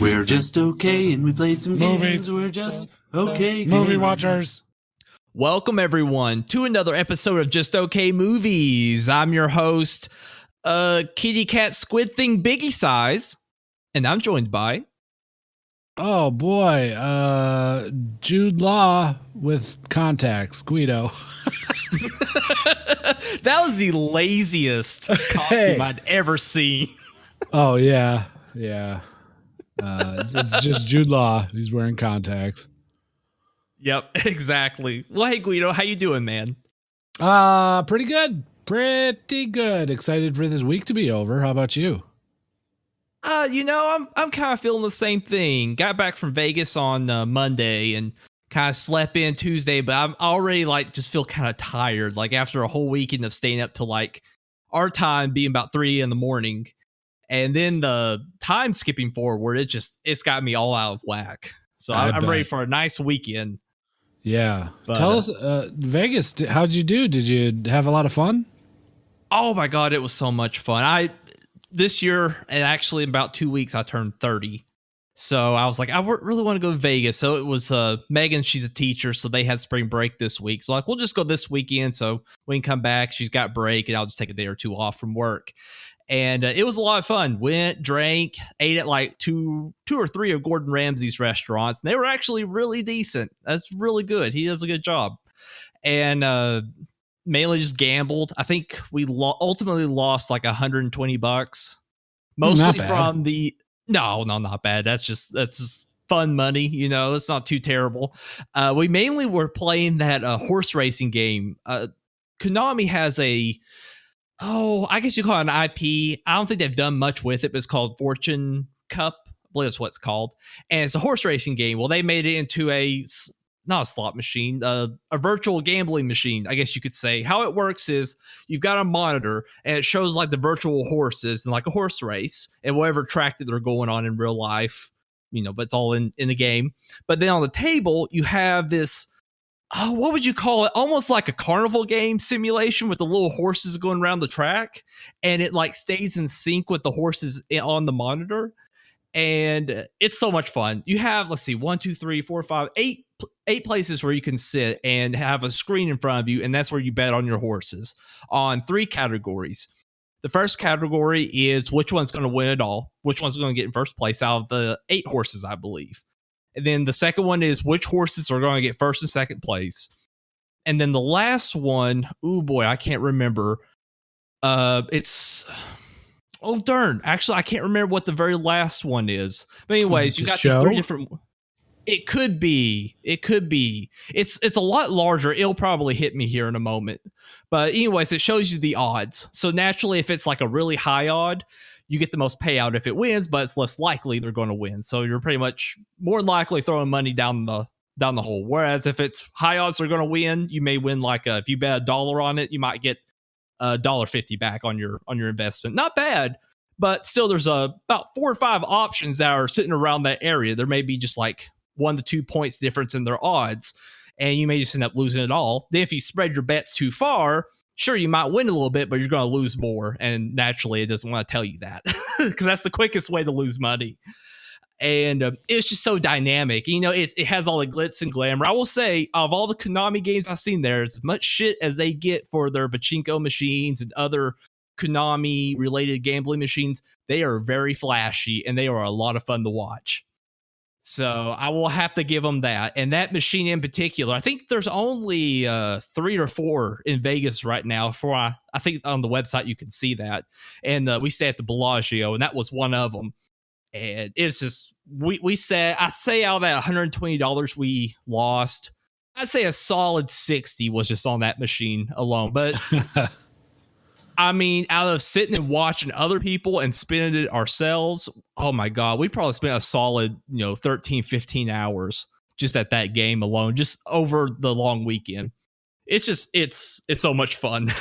We're just okay, and we play some Movies. games. We're just okay. Movie watchers. Welcome, everyone, to another episode of Just Okay Movies. I'm your host, Kitty Cat Squid Thing Biggie Size, and I'm joined by... Oh, boy. Jude Law with contacts. Gweedo. That was the laziest costume I'd ever seen. Oh, yeah. Yeah. It's just Jude Law. He's wearing contacts. Yep, exactly. Well, hey, Gweedo, how you doing, man? Pretty good. Pretty good. Excited for this week to be over. How about you? I'm kind of feeling the same thing. Got back from Vegas on Monday and kind of slept in Tuesday, but I'm already just feel kind of tired. Like after a whole weekend of staying up to our time being about 3 a.m. And then the time skipping forward, it's got me all out of whack. So I'm ready for a nice weekend. Yeah. But, tell us, Vegas, how'd you do? Did you have a lot of fun? Oh my God, it was so much fun. This year, and actually in about 2 weeks, I turned 30. So I was like, I really want to go to Vegas. So it was Megan, she's a teacher, so they had spring break this week. So we'll just go this weekend so we can come back. She's got break, and I'll just take a day or two off from work. And it was a lot of fun. Went, drank, ate at two or three of Gordon Ramsay's restaurants. And they were actually really decent. That's really good. He does a good job. And mainly just gambled. I think we ultimately lost $120, mostly from the no, not bad. That's just fun money. It's not too terrible. We mainly were playing that horse racing game. Konami has I guess you call it an IP. I don't think they've done much with it, but it's called Fortune Cup. I believe that's what it's called. And it's a horse racing game. Well, they made it into not a slot machine, a virtual gambling machine, I guess you could say. How it works is you've got a monitor and it shows the virtual horses and like a horse race and whatever track that they're going on in real life, but it's all in the game. But then on the table, you have this, what would you call it? Almost like a carnival game simulation with the little horses going around the track, and it stays in sync with the horses on the monitor. And it's so much fun. You have, 1, 2, 3, 4, 5, 8 places where you can sit and have a screen in front of you, and that's where you bet on your horses on 3 categories. The first category is which one's going to win it all, which one's going to get in first place out of the 8 horses, I believe. And then the second one is which horses are going to get first and second place. And then the last one, oh boy, I can't remember. It's... Oh, darn. Actually, I can't remember what the very last one is. But anyways, you got these 3 different... It could be. It's a lot larger. It'll probably hit me here in a moment. But anyways, it shows you the odds. So naturally, if it's a really high odd, you get the most payout if it wins, but it's less likely they're going to win. So you're pretty much more than likely throwing money down the hole. Whereas if it's high odds they're going to win, you may win if you bet $1 on it, you might get $1.50 back on your investment. Not bad, but still there's about 4 or 5 options that are sitting around that area. There may be just 1 to 2 points difference in their odds, and you may just end up losing it all. Then if you spread your bets too far, sure, you might win a little bit, but you're going to lose more. And naturally, it doesn't want to tell you that because that's the quickest way to lose money. And it's just so dynamic. It has all the glitz and glamour. I will say, of all the Konami games I've seen there, as much shit as they get for their pachinko machines and other Konami-related gambling machines, they are very flashy, and they are a lot of fun to watch. So I will have to give them that. And that machine in particular, I think there's only 3 or 4 in Vegas right now. I think on the website you can see that. And we stay at the Bellagio, and that was one of them. And it's just, I'd say out of that $120 we lost, I'd say a solid 60 was just on that machine alone. But I mean, out of sitting and watching other people and spending it ourselves, oh my God, we probably spent a solid, 13, 15 hours just at that game alone, just over the long weekend. It's just, it's so much fun.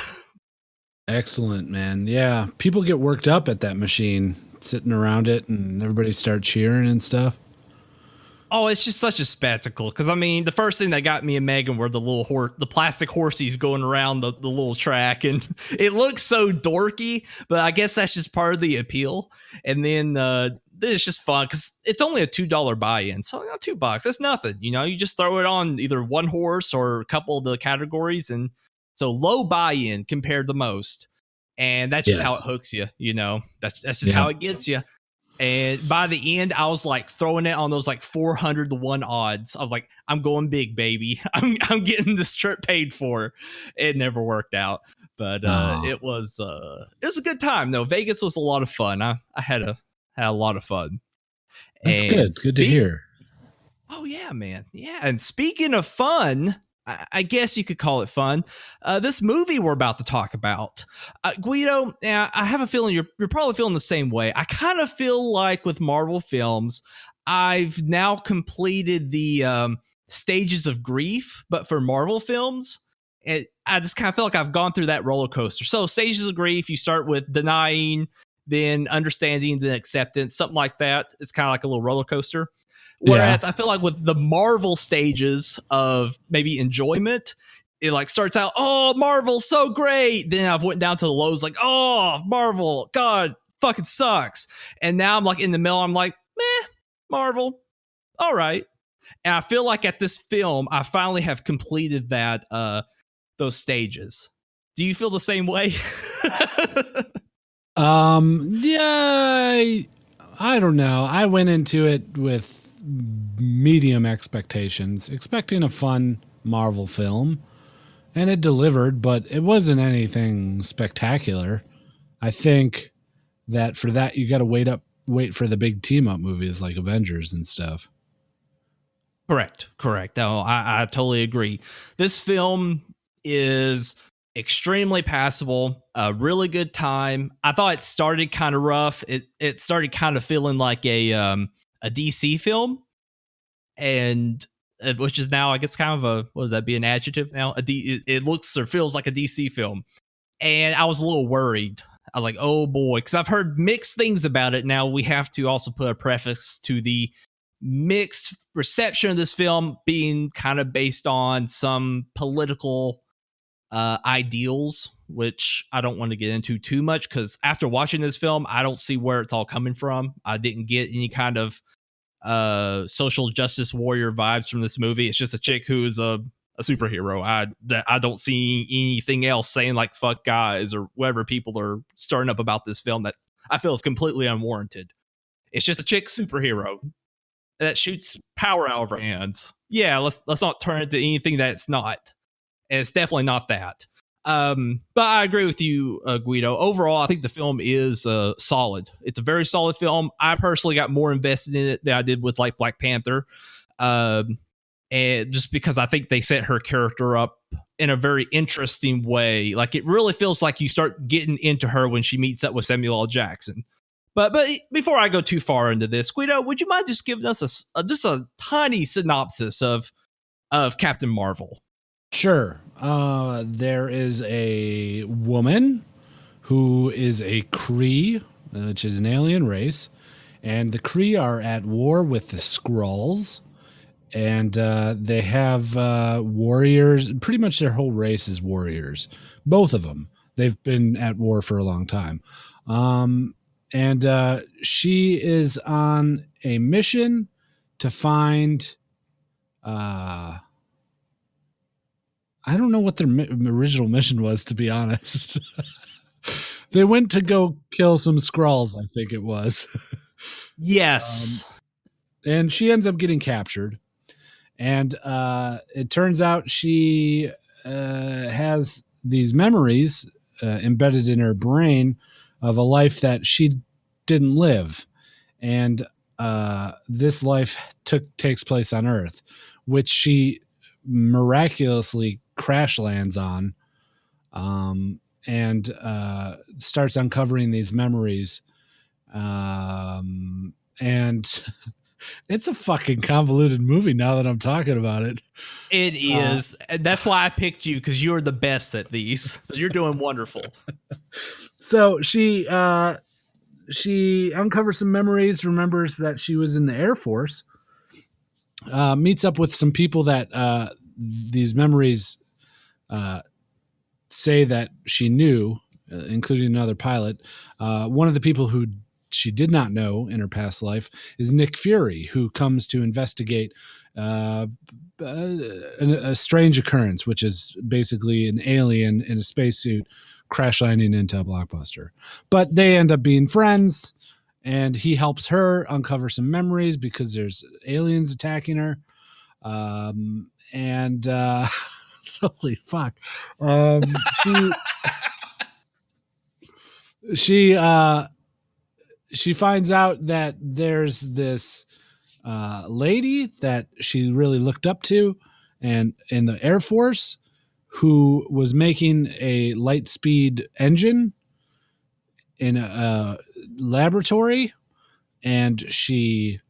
Excellent, man. Yeah. People get worked up at that machine, sitting around it, and everybody start cheering and stuff. Oh, it's just such a spectacle. Because, I mean, the first thing that got me and Megan were the plastic horsies going around the little track. And it looks so dorky, but I guess that's just part of the appeal. And then this is just fun because it's only a $2 buy-in. So $2, that's nothing. You just throw it on either one horse or a couple of the categories. And so low buy-in compared to most. And that's just how it hooks you. That's just how it gets you. And by the end, I was like throwing it on those like 400 to 1 odds. I was like, I'm going big, baby. I'm getting this trip paid for. It never worked out, but it was a good time though. Vegas was a lot of fun. I had a lot of fun. That's good. Good to hear. Oh yeah, man. Yeah. And speaking of fun, I guess you could call it fun. This movie we're about to talk about, Guido. I have a feeling you're probably feeling the same way. I kind of feel like with Marvel films, I've now completed the stages of grief, but for Marvel films, I just kind of feel like I've gone through that roller coaster. So stages of grief, you start with denying, then understanding, then acceptance, something like that. It's kind of like a little roller coaster. Whereas I feel like with the Marvel stages of maybe enjoyment, it like starts out, oh, Marvel's so great. Then I've went down to the lows like, oh, Marvel, God, fucking sucks. And now I'm like in the middle, I'm like, meh, Marvel, all right. And I feel like at this film, I finally have completed that those stages. Do you feel the same way? Yeah, I don't know. I went into it with medium expectations, expecting a fun Marvel film, and it delivered, but it wasn't anything spectacular. I think that for that you got to wait for the big team up movies like Avengers and stuff. Correct. No, I totally agree. This film is extremely passable, a really good time. I thought it started kind of rough. It started kind of feeling like a DC film, and which is now, I guess, kind of a, what does that be, an adjective now? It looks or feels like a DC film, and I was a little worried. I'm like, oh boy, because I've heard mixed things about it. Now we have to also put a preface to the mixed reception of this film being kind of based on some political ideals, which I don't want to get into too much because after watching this film, I don't see where it's all coming from. I didn't get any kind of social justice warrior vibes from this movie. It's just a chick who's a superhero. I don't see anything else saying like fuck guys or whatever people are stirring up about this film that I feel is completely unwarranted. It's just a chick superhero that shoots power out of her hands. Yeah, let's not turn it to anything that it's not. And it's definitely not that. But I agree with you, Guido. Overall, I think the film is solid. It's a very solid film. I personally got more invested in it than I did with like Black Panther. And just because I think they set her character up in a very interesting way. Like it really feels like you start getting into her when she meets up with Samuel L. Jackson. But before I go too far into this, Guido, would you mind just giving us just a tiny synopsis of Captain Marvel? Sure. There is a woman who is a Kree, which is an alien race, and the Kree are at war with the Skrulls, and they have warriors. Pretty much their whole race is warriors. Both of them. They've been at war for a long time. And she is on a mission to find... I don't know what their original mission was, to be honest. They went to go kill some Skrulls, I think it was. Yes. And she ends up getting captured. And it turns out she has these memories embedded in her brain of a life that she didn't live. And this life takes place on Earth, which she miraculously crash lands on, and starts uncovering these memories. And it's a fucking convoluted movie now that I'm talking about it. It is. And that's why I picked you, because you're the best at these. So you're doing wonderful. So she uncovers some memories, remembers that she was in the Air Force, meets up with some people that these memories say that she knew, including another pilot. One of the people who she did not know in her past life is Nick Fury, who comes to investigate a strange occurrence, which is basically an alien in a spacesuit crash landing into a blockbuster. But they end up being friends, and he helps her uncover some memories because there's aliens attacking her. And holy fuck. She finds out that there's this lady that she really looked up to, and in the Air Force, who was making a light speed engine in a laboratory, and she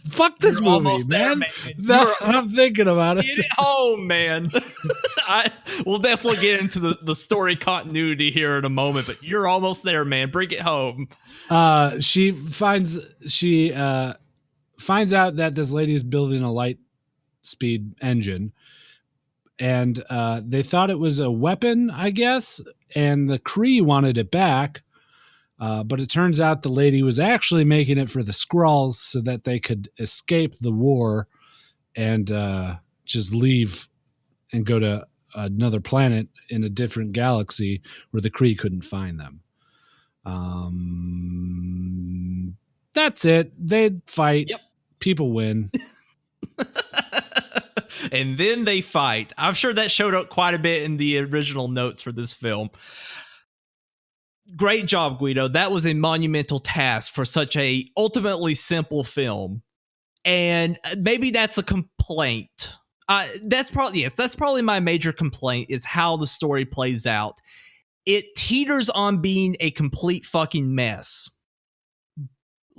fuck this You're movie, there, man. No, I'm thinking about it. Get it home, man. We'll definitely get into the story continuity here in a moment, but you're almost there, man. Bring it home. She finds out that this lady is building a light speed engine, and they thought it was a weapon, I guess, and the Kree wanted it back. But it turns out the lady was actually making it for the Skrulls so that they could escape the war and just leave and go to another planet in a different galaxy where the Kree couldn't find them. That's it. They fight. Yep. People win. And then they fight. I'm sure that showed up quite a bit in the original notes for this film. Great job, Guido. That was a monumental task for such a ultimately simple film. And maybe that's a complaint. That's probably my major complaint is how the story plays out. It teeters on being a complete fucking mess.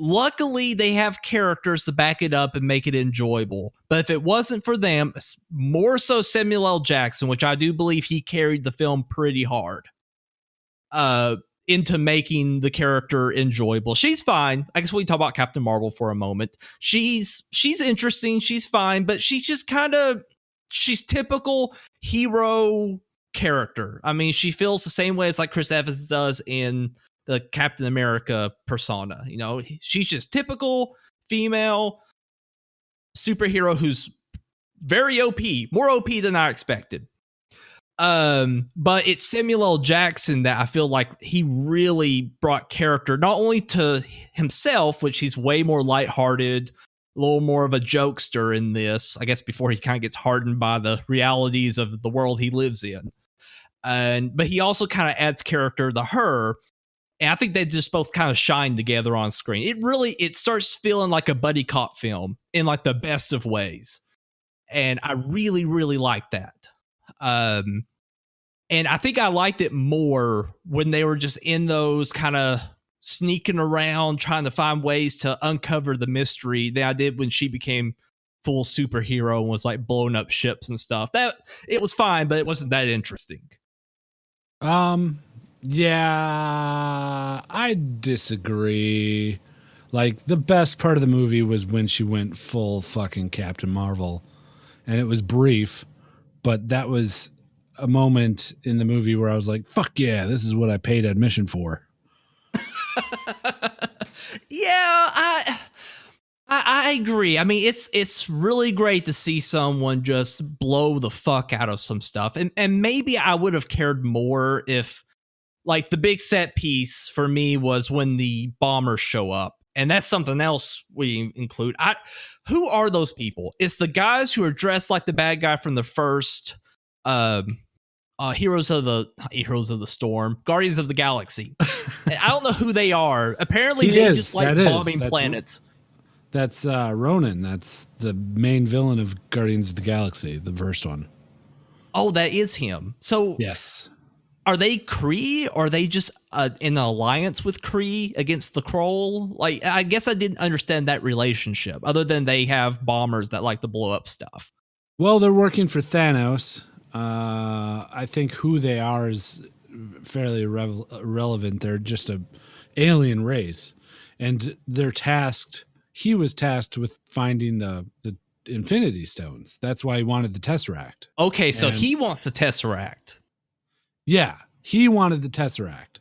Luckily, they have characters to back it up and make it enjoyable. But if it wasn't for them, more so Samuel L. Jackson, which I do believe he carried the film pretty hard, into making the character enjoyable. She's fine. I guess we talk about Captain Marvel for a moment. She's interesting. She's fine, but she's just she's typical hero character. I mean, she feels the same way as like Chris Evans does in the Captain America persona. You know, she's just typical female superhero who's very OP, more OP than I expected. But it's Samuel L. Jackson that I feel like he really brought character, not only to himself, which he's way more lighthearted, a little more of a jokester in this, I guess, before he kind of gets hardened by the realities of the world he lives in. But he also kind of adds character to her. And I think they just both kind of shine together on screen. It starts feeling like a buddy cop film in like the best of ways. And I really, really like that. And I think I liked it more when they were just in those kind of sneaking around, trying to find ways to uncover the mystery than I did when she became full superhero and was like blowing up ships and stuff. That it was fine, but it wasn't that interesting. Yeah, I disagree. Like, the best part of the movie was when she went full fucking Captain Marvel, and it was brief, but that was a moment in the movie where I was like, fuck yeah, this is what I paid admission for. Yeah, I agree. I mean, it's really great to see someone just blow the fuck out of some stuff. And maybe I would have cared more if, like, the big set piece for me was when the bombers show up. And that's something else we include. Who are those people? It's the guys who are dressed like the bad guy from the first Heroes of the Storm, Guardians of the Galaxy. And I don't know who they are. Apparently, just like bombing planets. That's Ronan. That's the main villain of Guardians of the Galaxy, the first one. Oh, that is him. So yes. Are they Kree? Or are they just in an alliance with Kree against the Kroll? Like, I guess I didn't understand that relationship, other than they have bombers that like to blow up stuff. Well, they're working for Thanos. I think who they are is fairly irrelevant. They're just a alien race, and they're tasked. He was tasked with finding the Infinity Stones. That's why he wanted the Tesseract. Okay, so he wants the Tesseract. Yeah, He wanted the Tesseract.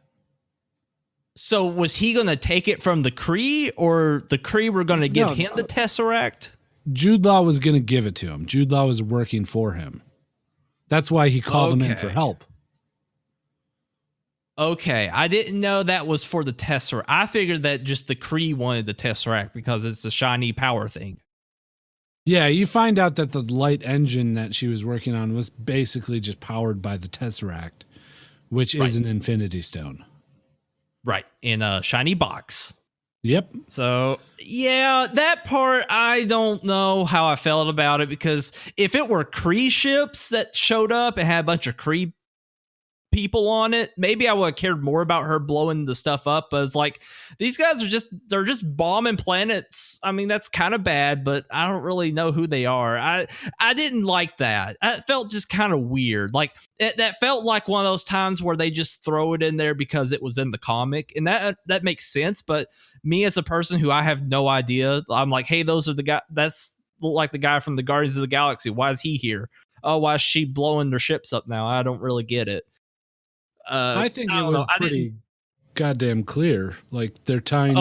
So was he going to take it from the Kree, or the Kree were going to give No. him the Tesseract? Jude Law was going to give it to him. Jude Law was working for him. That's why he called him in for help. Okay, I didn't know that was for the Tesseract. I figured that just the Kree wanted the Tesseract because it's a shiny power thing. Yeah, you find out that the light engine that she was working on was basically just powered by the Tesseract, which is an Infinity Stone. Right, in a shiny box. Yep. So, yeah, that part, I don't know how I felt about it, because if it were Kree ships that showed up and had a bunch of Kree people on it, maybe I would have cared more about her blowing the stuff up. But it's like, these guys they're just bombing planets. I mean, that's kind of bad, but I don't really know who they are. I didn't like that. It felt just kind of weird. Like that felt like one of those times where they just throw it in there because it was in the comic, and that makes sense. But me as a person who I have no idea, I'm like, hey, those are the guy. That's like the guy from the Guardians of the Galaxy. Why is he here? Oh, why is she blowing their ships up now? I don't really get it. I think it was pretty goddamn clear. Like they're trying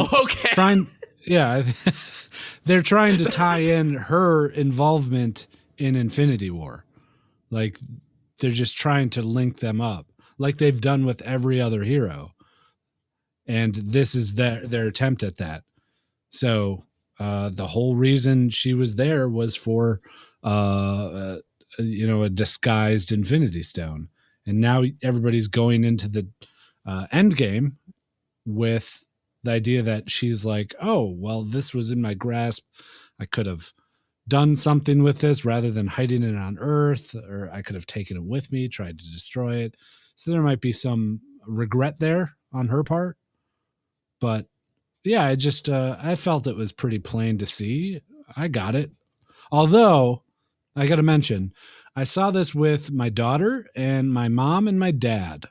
they're trying to tie in her involvement in Infinity War. Like they're just trying to link them up, like they've done with every other hero. And this is their attempt at that. So the whole reason she was there was for a disguised Infinity Stone. And now everybody's going into the end game with the idea that she's like, oh, well, this was in my grasp. I could have done something with this rather than hiding it on Earth, or I could have taken it with me, tried to destroy it. So there might be some regret there on her part. But yeah, I felt it was pretty plain to see. I got it. Although I got to mention, I saw this with my daughter and my mom and my dad.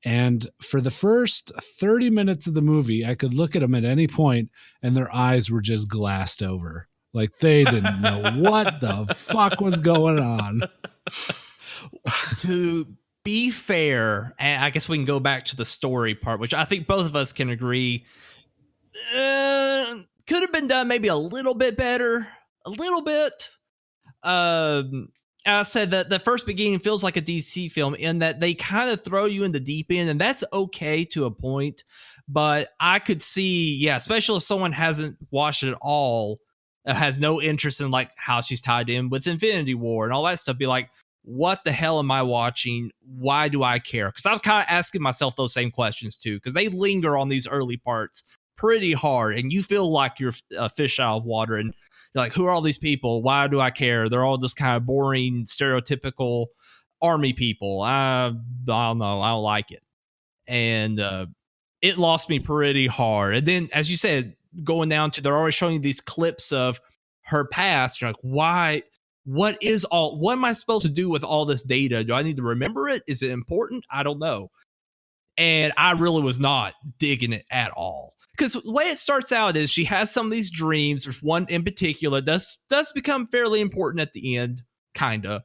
And for the first 30 minutes of the movie, I could look at them at any point and their eyes were just glassed over. Like they didn't know what the fuck was going on. To be fair, and I guess we can go back to the story part, which I think both of us can agree could have been done maybe a little bit better. A little bit. I said that the first beginning feels like a DC film in that they kind of throw you in the deep end, and that's okay to a point. But I could see, especially if someone hasn't watched it at all, has no interest in like how she's tied in with Infinity War and all that stuff, be like, what the hell am I watching? Why do I care? Because I was kind of asking myself those same questions too, because they linger on these early parts pretty hard, and you feel like you're a fish out of water, and you're like, who are all these people? Why do I care? They're all just kind of boring, stereotypical army people. I don't know. I don't like it. And it lost me pretty hard. And then, as you said, going down to, they're always showing you these clips of her past. You're like, why? What am I supposed to do with all this data? Do I need to remember it? Is it important? I don't know. And I really was not digging it at all. Because the way it starts out is she has some of these dreams. There's one in particular does become fairly important at the end, kind of,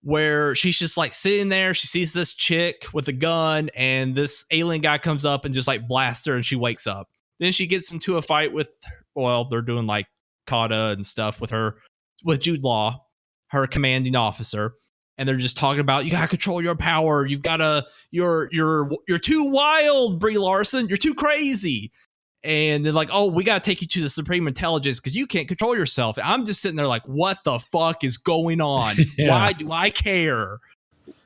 where she's just like sitting there. She sees this chick with a gun, and this alien guy comes up and just like blasts her, and she wakes up. Then she gets into a fight with, they're doing like kata and stuff with Jude Law, her commanding officer. And they're just talking about, you gotta control your power. You've gotta, you're too wild, Brie Larson. You're too crazy. And they're like, oh, we gotta take you to the Supreme Intelligence because you can't control yourself. I'm just sitting there like, what the fuck is going on? Why do I care?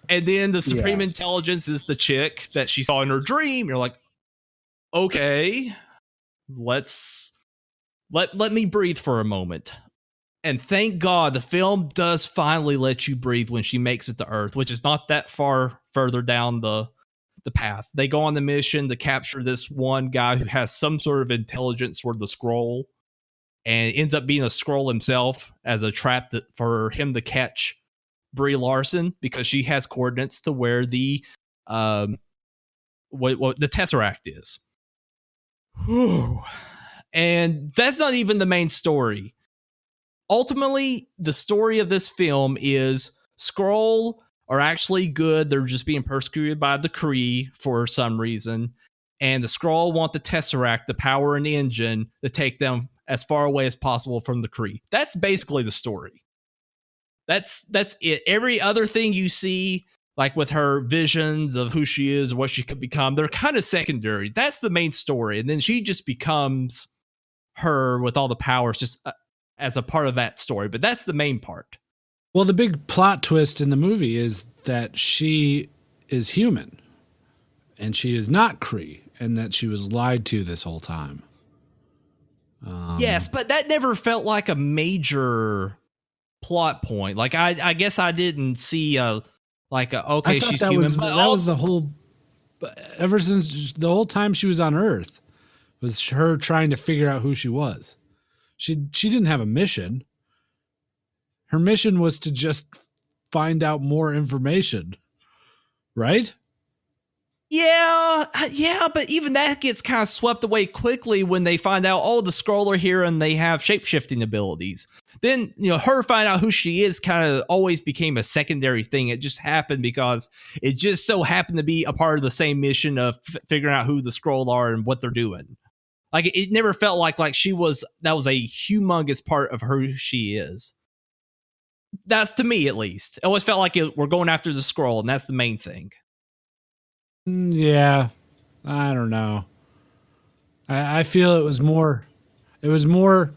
And then the Supreme Intelligence is the chick that she saw in her dream. You're like, okay, let me breathe for a moment. And thank God the film does finally let you breathe when she makes it to Earth, which is not that far further down the path. They go on the mission to capture this one guy who has some sort of intelligence for the scroll, and ends up being a scroll himself as a trap for him to catch Brie Larson, because she has coordinates to where the what the Tesseract is. Whew. And that's not even the main story. Ultimately, the story of this film is Skrull are actually good. They're just being persecuted by the Kree for some reason. And the Skrull want the Tesseract, the power and the engine, to take them as far away as possible from the Kree. That's basically the story. That's it. Every other thing you see, like with her visions of who she is, what she could become, they're kind of secondary. That's the main story. And then she just becomes her with all the powers just as a part of that story. But that's the main part. Well, the big plot twist in the movie is that she is human and she is not Kree, and that she was lied to this whole time. Yes, but that never felt like a major plot point. Like I guess I didn't see okay, she's that human. That was the whole. Ever since the whole time she was on Earth, was her trying to figure out who she was. She didn't have a mission. Her mission was to just find out more information, right? Yeah, but even that gets kind of swept away quickly when they find out, oh, the Skrull are here and they have shape-shifting abilities. Then, her finding out who she is kind of always became a secondary thing. It just happened because it just so happened to be a part of the same mission of figuring out who the Skrull are and what they're doing. Like, it never felt like that was a humongous part of who she is. That's to me, at least. It always felt like we're going after the Skrull, and that's the main thing. Yeah, I don't know. I feel it was more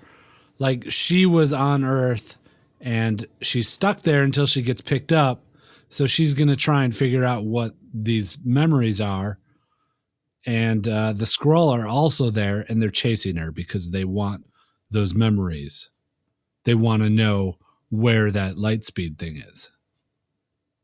like she was on Earth and she's stuck there until she gets picked up. So she's going to try and figure out what these memories are. And the Skrull are also there and they're chasing her because they want those memories. They want to know where that light speed thing is.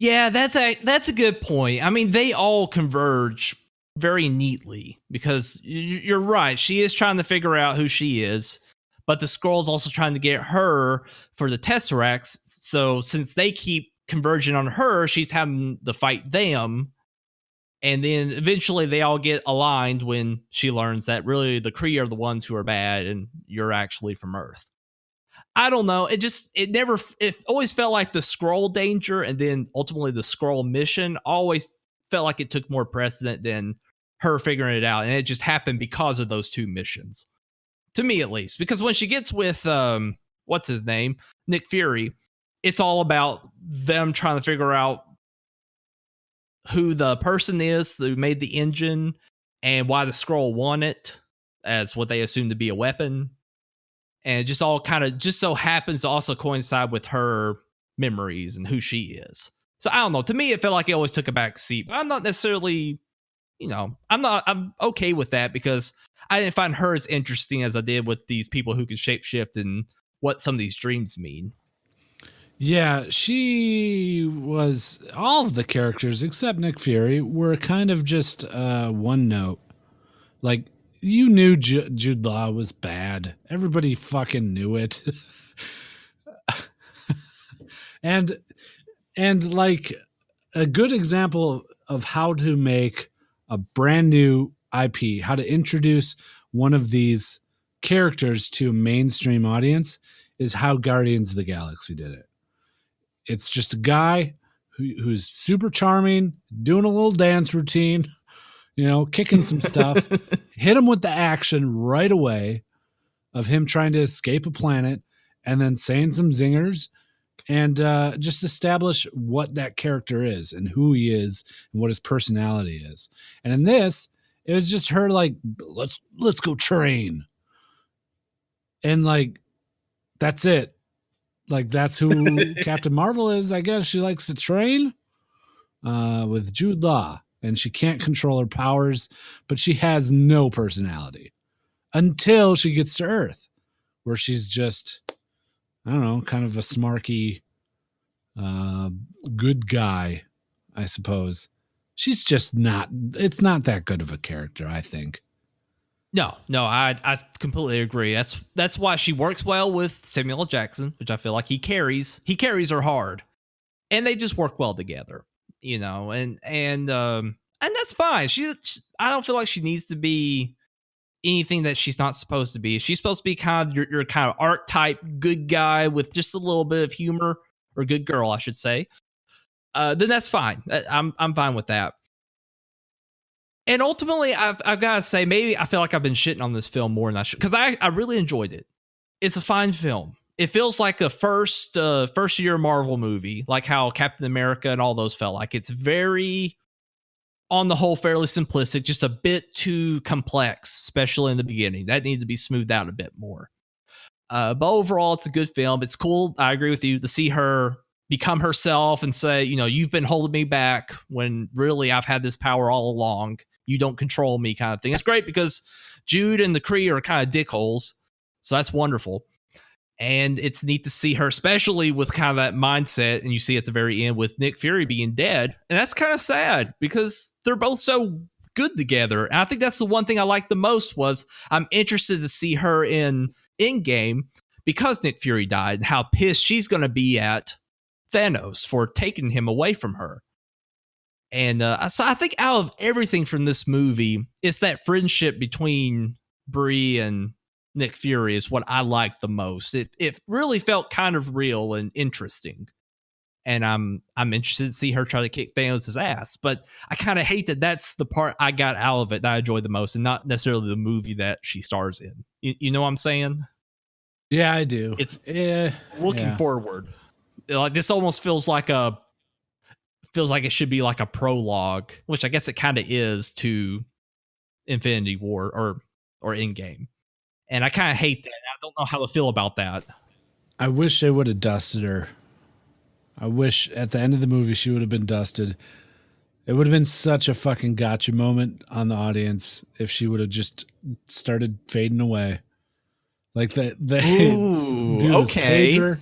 Yeah, that's a good point. I mean, they all converge very neatly because you're right. She is trying to figure out who she is, but the Skrull's also trying to get her for the Tesseracts. So since they keep converging on her, she's having to fight them. And then eventually they all get aligned when she learns that really the Kree are the ones who are bad and you're actually from Earth. I don't know. It always felt like the Skrull danger and then ultimately the Skrull mission always felt like it took more precedent than her figuring it out. And it just happened because of those two missions. To me, at least. Because when she gets with, what's his name? Nick Fury, it's all about them trying to figure out who the person is who made the engine and why the Skrull want it as what they assume to be a weapon. And it just all kind of just so happens to also coincide with her memories and who she is. So I don't know. To me, it felt like it always took a back seat. But I'm not necessarily, I'm okay with that because I didn't find her as interesting as I did with these people who can shapeshift and what some of these dreams mean. Yeah, she was, all of the characters except Nick Fury were kind of just one note. Like, you knew Jude Law was bad. Everybody fucking knew it. and like a good example of how to make a brand new IP, how to introduce one of these characters to a mainstream audience is how Guardians of the Galaxy did it. It's just a guy who's super charming, doing a little dance routine, kicking some stuff, hit him with the action right away of him trying to escape a planet and then saying some zingers and just establish what that character is and who he is and what his personality is. And in this, it was just her like, let's go train. And like, that's it. Like, that's who Captain Marvel is, I guess. She likes to train with Jude Law. And she can't control her powers, but she has no personality until she gets to Earth, where she's just, I don't know, kind of a smarky, good guy, I suppose. She's just it's not that good of a character, I think. No, I completely agree. That's why she works well with Samuel L. Jackson, which I feel like he carries her hard, and they just work well together. And that's fine. I don't feel like she needs to be anything that she's not supposed to be. She's supposed to be kind of your kind of archetype good guy with just a little bit of humor, or good girl, I should say. then that's fine. I'm fine with that. And ultimately, I've got to say, maybe I feel like I've been shitting on this film more than I should, because I really enjoyed it. It's a fine film. It feels like a first year Marvel movie, like how Captain America and all those felt like. It's very, on the whole, fairly simplistic, just a bit too complex, especially in the beginning. That needed to be smoothed out a bit more. But overall, it's a good film. It's cool. I agree with you to see her become herself and say, you've been holding me back when really I've had this power all along. You don't control me, kind of thing. It's great because Jude and the Kree are kind of dickholes. So that's wonderful. And it's neat to see her, especially with kind of that mindset. And you see at the very end with Nick Fury being dead. And that's kind of sad because they're both so good together. And I think that's the one thing I liked the most was I'm interested to see her in Endgame because Nick Fury died and how pissed she's going to be at Thanos for taking him away from her. And so I think out of everything from this movie, it's that friendship between Brie and Nick Fury is what I liked the most. It really felt kind of real and interesting. And I'm interested to see her try to kick Thanos' ass. But I kind of hate that that's the part I got out of it that I enjoyed the most and not necessarily the movie that she stars in. You know what I'm saying? Yeah, I do. It's looking forward. Like this almost feels like it should be like a prologue, which I guess it kind of is to Infinity War or Endgame. And I kind of hate that. I don't know how to feel about that. I wish they would have dusted her. I wish at the end of the movie she would have been dusted. It would have been such a fucking gotcha moment on the audience if she would have just started fading away. Like they Ooh, do this okay. pager.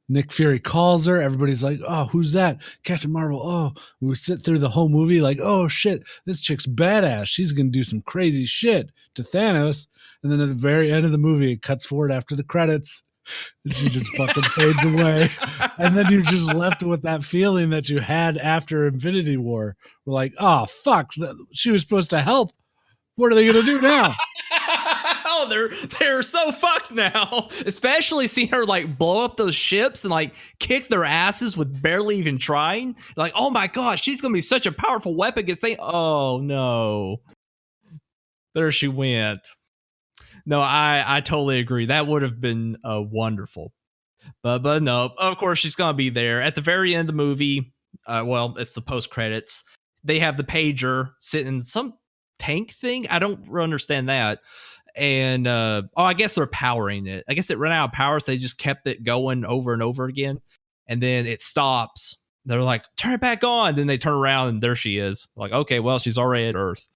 Nick Fury calls her. Everybody's like, oh, who's that? Captain Marvel. Oh, we sit through the whole movie like, oh, shit, this chick's badass. She's going to do some crazy shit to Thanos. And then at the very end of the movie, it cuts forward after the credits. And she just fucking fades away. And then you're just left with that feeling that you had after Infinity War. We're like, oh, fuck. She was supposed to help. What are they going to do now? Oh, they're so fucked now. Especially seeing her like blow up those ships and like kick their asses with barely even trying. Like, oh my gosh, she's gonna be such a powerful weapon against they. Oh no, there she went. No, I totally agree. That would have been wonderful. But no, of course she's gonna be there at the very end of the movie. Well, it's the post credits. They have the pager sitting in some tank thing. I don't understand that. And I guess they're powering it. I guess it ran out of power, so they just kept it going over and over again. And then it stops. They're like, turn it back on. Then they turn around and there she is. Like, okay, well, she's already at Earth.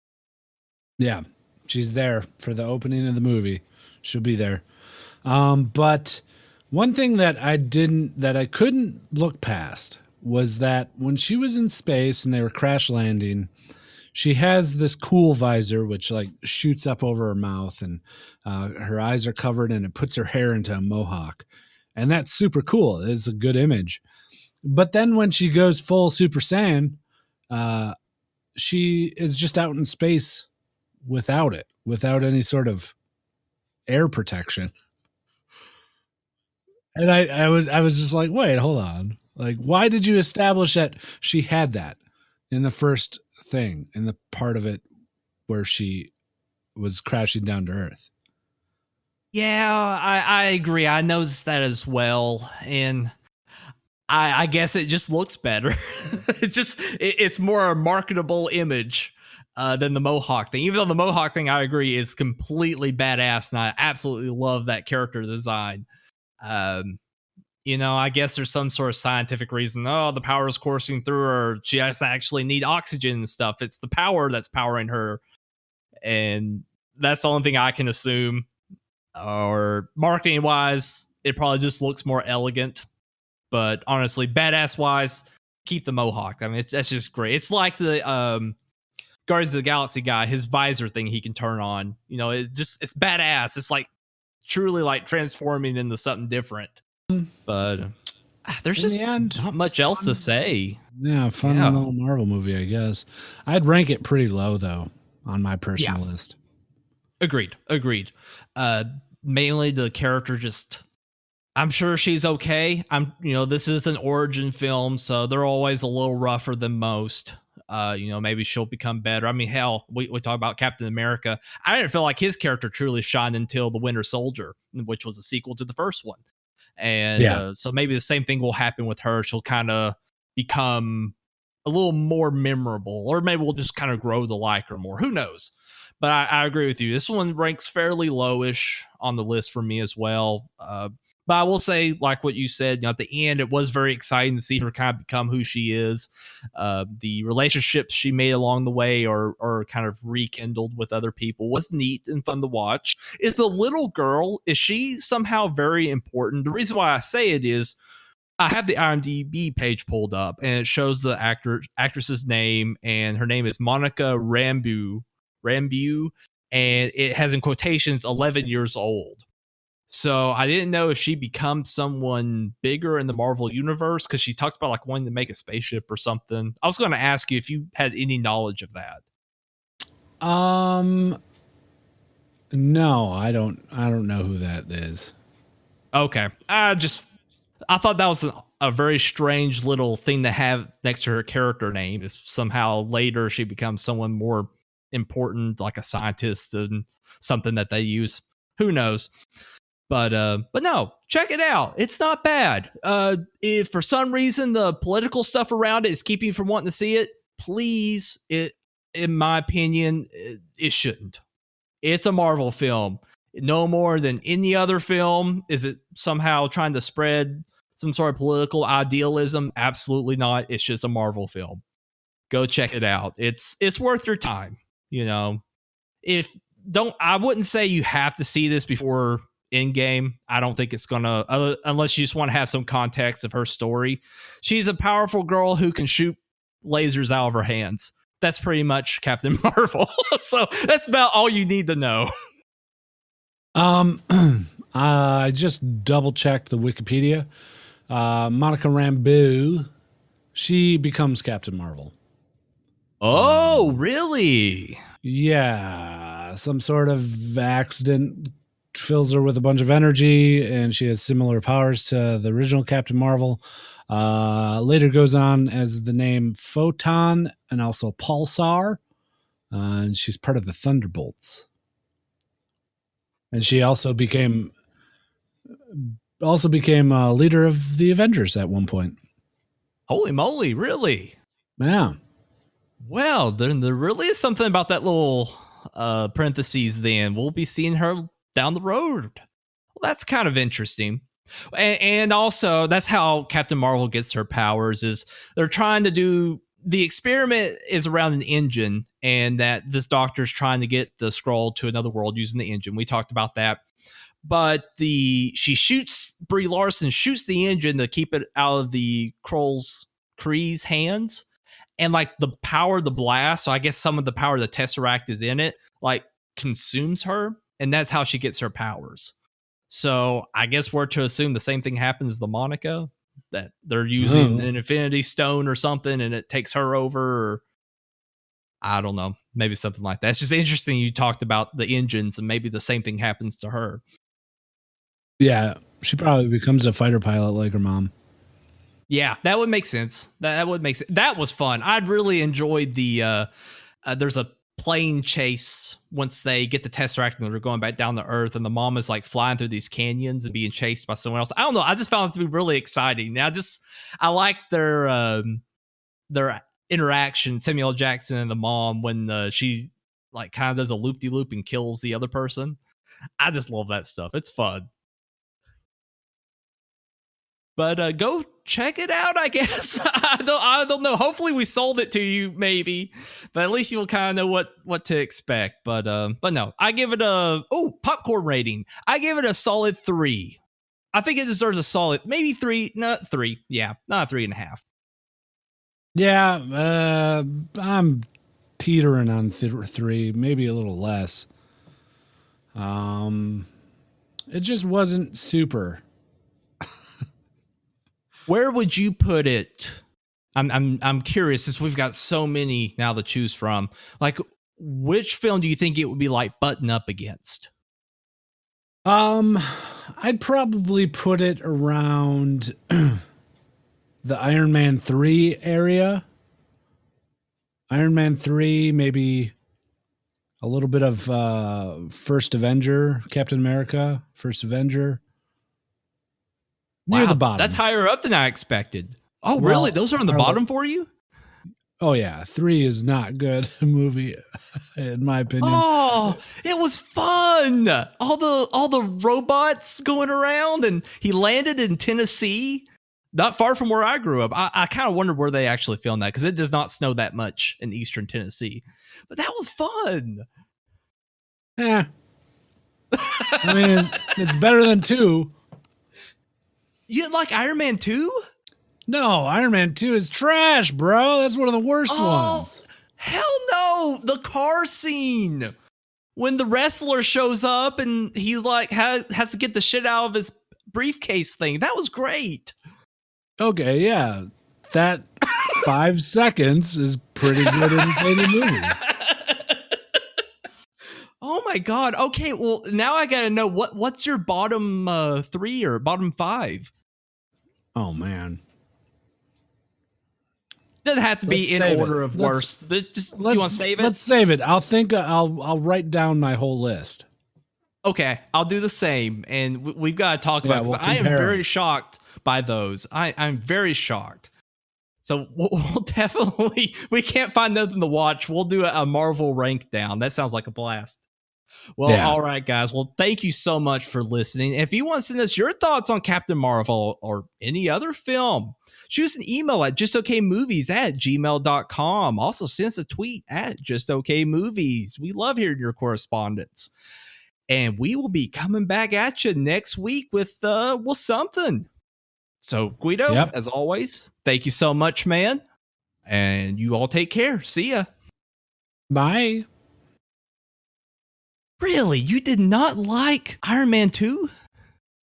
Yeah, she's there for the opening of the movie. She'll be there. But one thing that I couldn't look past was that when she was in space and they were crash landing, she has this cool visor, which like shoots up over her mouth and her eyes are covered and it puts her hair into a mohawk. And that's super cool. It's a good image. But then when she goes full Super Saiyan, she is just out in space without any sort of air protection. And I was just like, wait, hold on. Like, why did you establish that she had that in the first thing, in the part of it where she was crashing down to Earth? Yeah, I agree. I noticed that as well. And I guess it just looks better. It's more a marketable image than the Mohawk thing. Even though the Mohawk thing, I agree, is completely badass. And I absolutely love that character design. I guess there's some sort of scientific reason. Oh, the power is coursing through her. She has to actually need oxygen and stuff. It's the power that's powering her. And that's the only thing I can assume. Or marketing wise, it probably just looks more elegant. But honestly, badass wise, keep the Mohawk. I mean, that's just great. It's like the Guardians of the Galaxy guy, his visor thing he can turn on. It's badass. It's like truly like transforming into something different. But there's just not much else to say. Yeah, fun little Marvel movie, I guess. I'd rank it pretty low though on my personal list. Agreed. Mainly the character just I'm sure she's okay. This is an origin film, so they're always a little rougher than most. Maybe she'll become better. I mean, hell, we talk about Captain America. I didn't feel like his character truly shined until The Winter Soldier, which was a sequel to the first one. And so maybe the same thing will happen with her. She'll kind of become a little more memorable, or maybe we'll just kind of grow to like her more. Who knows? But I agree with you. This one ranks fairly lowish on the list for me as well. But I will say, like what you said, at the end, it was very exciting to see her kind of become who she is. The relationships she made along the way are kind of rekindled with other people was neat and fun to watch. Is the little girl, is she somehow very important? The reason why I say it is I have the IMDb page pulled up, and it shows the actress's name, and her name is Monica Rambeau, and it has in quotations 11 years old. So I didn't know if she becomes someone bigger in the Marvel universe, because she talks about like wanting to make a spaceship or something. I was going to ask you if you had any knowledge of that. No, I don't know who that is. Okay. I thought that was a very strange little thing to have next to her character name. If somehow later she becomes someone more important, like a scientist and something that they use. Who knows? But no, check it out. It's not bad. If for some reason the political stuff around it is keeping you from wanting to see it, please, in my opinion, it shouldn't. It's a Marvel film. No more than any other film. Is it somehow trying to spread some sort of political idealism? Absolutely not. It's just a Marvel film. Go check it out. It's worth your time. I wouldn't say you have to see this before Endgame. I don't think it's gonna, unless you just want to have some context of her story. She's a powerful girl who can shoot lasers out of her hands. That's pretty much Captain Marvel. So that's about all you need to know. I just double checked the Wikipedia. Monica Rambeau, she becomes Captain Marvel. Oh, really? Yeah, some sort of accident fills her with a bunch of energy, and she has similar powers to the original Captain Marvel. Later goes on as the name Photon and also Pulsar, and she's part of the Thunderbolts. And she also became leader of the Avengers at one point. Holy moly, really? Yeah. Well, then there really is something about that little parentheses then. We'll be seeing her down the road. Well, that's kind of interesting. And also, that's how Captain Marvel gets her powers, is they're trying to do, the experiment is around an engine, and that this doctor's trying to get the Skrull to another world using the engine. We talked about that. But Brie Larson shoots the engine to keep it out of the Kree's hands. And like the power of the blast, so I guess some of the power of the Tesseract is in it, like consumes her. And that's how she gets her powers. So I guess we're to assume the same thing happens to Monica, that they're using an Infinity Stone or something, and it takes her over. Or I don't know, maybe something like that. It's just interesting you talked about the engines, and maybe the same thing happens to her. Yeah, she probably becomes a fighter pilot like her mom. Yeah, that would make sense. That would make sense. That was fun. I'd really enjoyed the there's a plane chase once they get the Tesseract and they're going back down to Earth, and the mom is like flying through these canyons and being chased by someone else. I don't know. I just found it to be really exciting. Now, I like their interaction, Samuel L. Jackson and the mom, when she like kind of does a loop-de-loop and kills the other person. I just love that stuff. It's fun. But go check it out, I guess. I don't know. Hopefully we sold it to you, maybe. But at least you'll kind of know what to expect. But no, I give it popcorn rating. I give it a solid 3. I think it deserves a solid, maybe 3, not 3. Yeah, not 3.5. Yeah, I'm teetering on 3, maybe a little less. It just wasn't super. Where would you put it? I'm curious, since we've got so many now to choose from. Like, which film do you think it would be like button up against? I'd probably put it around the Iron Man 3 area. Iron Man 3, maybe a little bit of First Avenger, Captain America, First Avenger. Near the bottom. That's higher up than I expected. Oh, Well, really? Those are on the bottom for you? Oh, yeah. 3 is not good movie, in my opinion. Oh, it was fun. All the robots going around, and he landed in Tennessee, not far from where I grew up. I kind of wondered where they actually filmed that because it does not snow that much in eastern Tennessee. But that was fun. Yeah. I mean, it's better than 2. You didn't like Iron Man 2? No, Iron Man 2 is trash, bro. That's one of the worst ones. Hell no. The car scene. When the wrestler shows up and he like has to get the shit out of his briefcase thing. That was great. Okay, yeah. That 5 seconds is pretty good in the movie. Oh my God. Okay, well, now I gotta know what's your bottom 3 or bottom 5? Oh man. Doesn't have to be in order of worst. But just you want to save it? Let's save it. I'll write down my whole list. Okay, I'll do the same, and we've got to talk about it. We'll I am very shocked by those. I'm very shocked. So we'll definitely, we can't find nothing to watch. We'll do a Marvel rank down. That sounds like a blast. Well, all right, guys. Well, thank you so much for listening. If you want to send us your thoughts on Captain Marvel or any other film, shoot us an email at justokmovies@gmail.com. Also, send us a tweet at justokmovies. We love hearing your correspondence. And we will be coming back at you next week with something. So, Gweedo, as always, thank you so much, man. And you all take care. See ya. Bye. Really? You did not like Iron Man 2?